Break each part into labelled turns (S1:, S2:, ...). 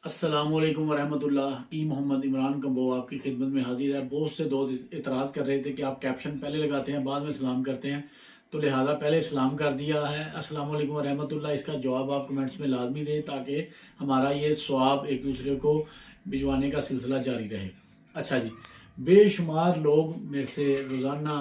S1: अस्सलामुअलैकुम वरहमतुल्लाह की मोहम्मद इमरान कम्बो आपकी खिदमत में हाजिर है। बहुत से दोस्त इतराज़ कर रहे थे कि आप कैप्शन पहले लगाते हैं बाद में सलाम करते हैं, तो लिहाजा पहले सलाम कर दिया है। अस्सलामुअलैकुम वरहमतुल्लाह, इसका जवाब आप कमेंट्स में लाजमी दें ताकि हमारा ये स्वाब एक दूसरे को भिजवाने का सिलसिला जारी रहे। अच्छा जी, बेशुमार लोग मेरे से रोज़ाना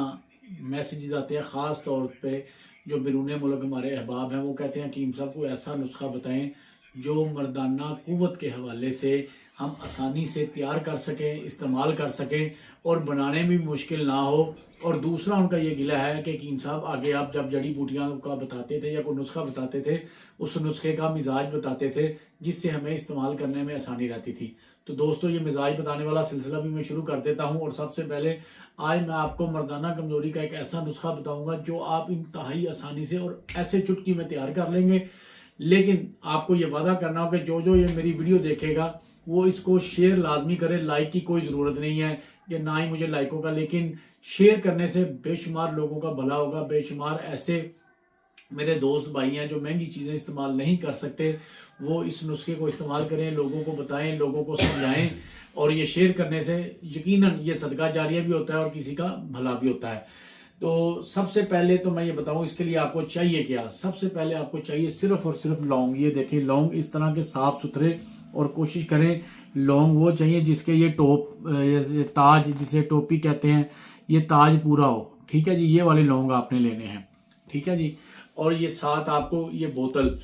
S1: मैसेजेस आते हैं, ख़ास तौर पे जो बैरून मुल्क हमारे अहबाब हैं, वो कहते हैं कि इन साहब को ऐसा नुस्खा बताएं जो मर्दाना क़ुव्वत के हवाले से हम आसानी से तैयार कर सकें, इस्तेमाल कर सकें और बनाने में भी मुश्किल ना हो। और दूसरा उनका ये गिला है कि कीम साहब आगे आप जब जड़ी बूटियां का बताते थे या कोई नुस्खा बताते थे, उस नुस्खे का मिजाज बताते थे जिससे हमें इस्तेमाल करने में आसानी रहती थी। तो दोस्तों, ये मिजाज बताने वाला सिलसिला भी मैं शुरू कर देता हूँ। और सबसे पहले आज मैं आपको मर्दाना कमजोरी का एक ऐसा नुस्खा बताऊंगा जो आप इंतहाई आसानी से और ऐसे चुटकी में तैयार कर लेंगे। लेकिन आपको ये वादा करना होगा कि जो जो ये मेरी वीडियो देखेगा वो इसको शेयर लाजमी करे। लाइक की कोई ज़रूरत नहीं है कि ना ही मुझे लाइकों का, लेकिन शेयर करने से बेशुमार लोगों का भला होगा। बेशुमार ऐसे मेरे दोस्त भाई हैं जो महंगी चीज़ें इस्तेमाल नहीं कर सकते, वो इस नुस्खे को इस्तेमाल करें, लोगों को बताएं, लोगों को समझाएं। और ये शेयर करने से यकीनन ये सदका जारिया भी होता है और किसी का भला भी होता है। तो सबसे पहले तो मैं ये बताऊं इसके लिए आपको चाहिए क्या। सबसे पहले आपको चाहिए सिर्फ और सिर्फ लौंग। ये देखिए लौंग इस तरह के साफ सुथरे, और कोशिश करें लौंग वो चाहिए जिसके ये ये ताज, जिसे टोपी कहते हैं, ये ताज पूरा हो। ठीक है जी, ये वाले लौंग आपने लेने हैं। ठीक है जी। और ये साथ आपको ये बोतल,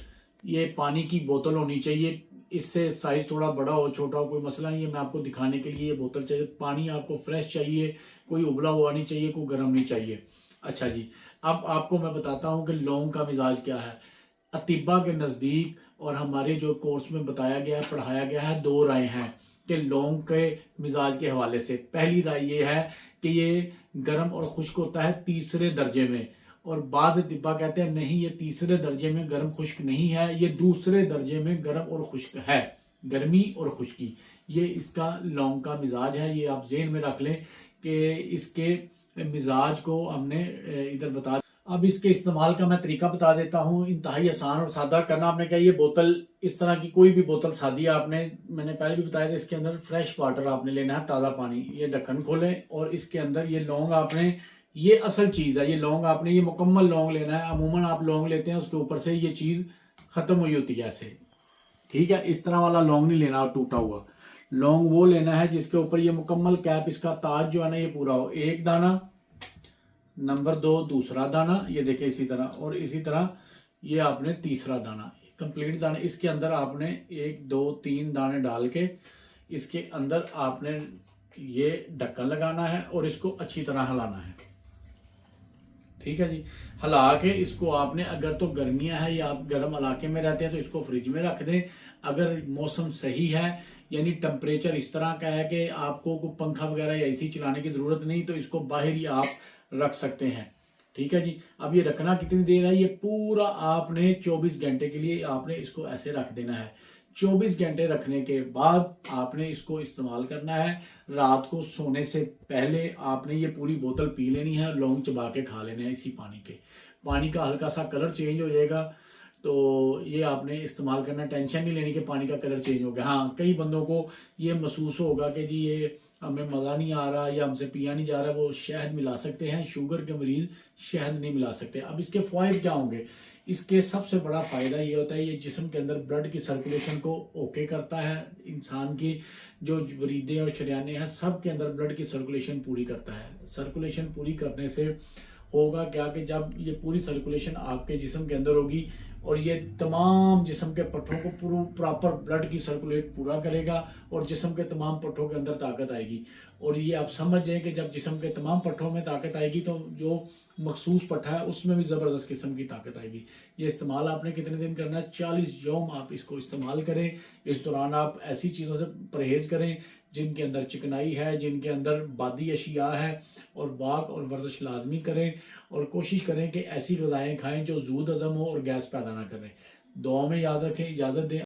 S1: ये पानी की बोतल होनी चाहिए। इससे साइज थोड़ा बड़ा हो छोटा हो कोई मसला नहीं है, मैं आपको दिखाने के लिए ये बोतल चाहिए। पानी आपको फ्रेश चाहिए, कोई उबला हुआ नहीं चाहिए, कोई गर्म नहीं चाहिए। अच्छा जी, अब आपको मैं बताता हूँ कि लौंग का मिजाज क्या है। अतिबा के नज़दीक और हमारे जो कोर्स में बताया गया है, पढ़ाया गया है, दो राय हैं कि लौंग के मिजाज के हवाले से। पहली राय ये है कि ये गर्म और खुश्क होता है तीसरे दर्जे में, और बाद तिब्बा कहते हैं नहीं, ये तीसरे दर्जे में गर्म खुश्क नहीं है, ये दूसरे दर्जे में गर्म और खुश्क है। गर्मी और खुश्की, ये इसका लौंग का मिजाज है। ये आप जेहन में रख लें कि इसके मिजाज को हमने इधर बता। अब इसके इस्तेमाल का मैं तरीका बता देता हूँ, इंतहाई आसान और सादा करना। आपने क्या, ये बोतल इस तरह की कोई भी बोतल सादी आपने, मैंने पहले भी बताया था, इसके अंदर फ्रेश वाटर आपने लेना है, ताज़ा पानी। ये ढक्कन खोलें और इसके अंदर ये लौंग आपने, ये असल चीज़ है, ये लौंग आपने, ये मुकम्मल लौंग लेना है। अमूमन आप लौंग लेते हैं उसके ऊपर से ये चीज़ ख़त्म हुई होती है ऐसे। ठीक है, इस तरह वाला लौंग नहीं लेना टूटा हुआ लौंग। वो लेना है जिसके ऊपर ये मुकम्मल कैप, इसका ताज जो है ना ये पूरा हो। एक दाना, नंबर 2 दूसरा दाना, ये देखिए इसी तरह, और इसी तरह ये आपने तीसरा दाना, कंप्लीट दाना। इसके अंदर आपने 1 2 3 दाने डाल के इसके अंदर आपने ये ढक्कन लगाना है और इसको अच्छी तरह हिलाना है। ठीक है जी, हिला के इसको आपने, अगर तो गर्मियां है या आप गर्म इलाके में रहते हैं तो इसको फ्रिज में रख दें। अगर मौसम सही है, यानी टेम्परेचर इस तरह का है कि आपको कोई पंखा वगैरह या एसी चलाने की जरूरत नहीं, तो इसको बाहर ही आप रख सकते हैं। ठीक है जी। अब ये रखना कितनी देर है, ये पूरा आपने 24 घंटे के लिए आपने इसको ऐसे रख देना है। 24 घंटे रखने के बाद आपने इसको इस्तेमाल करना है। रात को सोने से पहले आपने ये पूरी बोतल पी लेनी है, लौंग चबा के खा लेने हैं इसी पानी के। पानी का हल्का सा कलर चेंज हो जाएगा, तो ये आपने इस्तेमाल करना। टेंशन नहीं लेनी कि पानी का कलर चेंज हो गया। हाँ, कई बंदों को ये महसूस होगा कि जी ये हमें मज़ा नहीं आ रहा या हमसे पिया नहीं जा रहा, वो शहद मिला सकते हैं। शुगर के मरीज शहद नहीं मिला सकते। अब इसके फ़ायदे क्या होंगे। इसके सबसे बड़ा फ़ायदा ये होता है, ये जिस्म के अंदर ब्लड की सर्कुलेशन को ओके करता है। इंसान की जो वरीदे और शरियाने हैं, सब के अंदर ब्लड की सर्कुलेशन पूरी करता है। सर्कुलेशन पूरी करने से होगा क्या कि जब ये पूरी सर्कुलेशन आपके जिस्म के अंदर होगी और ये तमाम जिस्म के पट्टों को पूरा प्रॉपर ब्लड की सर्कुलेट पूरा करेगा और जिस्म के तमाम पट्टों के अंदर ताकत आएगी। और ये आप समझ जाएं कि जब जिस्म के तमाम पट्टों में ताकत आएगी तो जो मखसूस पट्टा है उसमें भी ज़बरदस्त किस्म की ताकत आएगी। ये इस्तेमाल आपने कितने दिन करना है, 40 यौम आप इसको इस्तेमाल करें। इस दौरान आप ऐसी चीज़ों से परहेज़ करें जिनके अंदर चिकनाई है, जिनके अंदर बादी अशिया है, और वाक और वर्जिश लाजमी करें। और कोशिश करें कि ऐसी ग़िज़ाएँ खाएं जो जूद हज़म हो और गैस पैदा ना करें। दुआ में याद रखें, इजाज़त दें।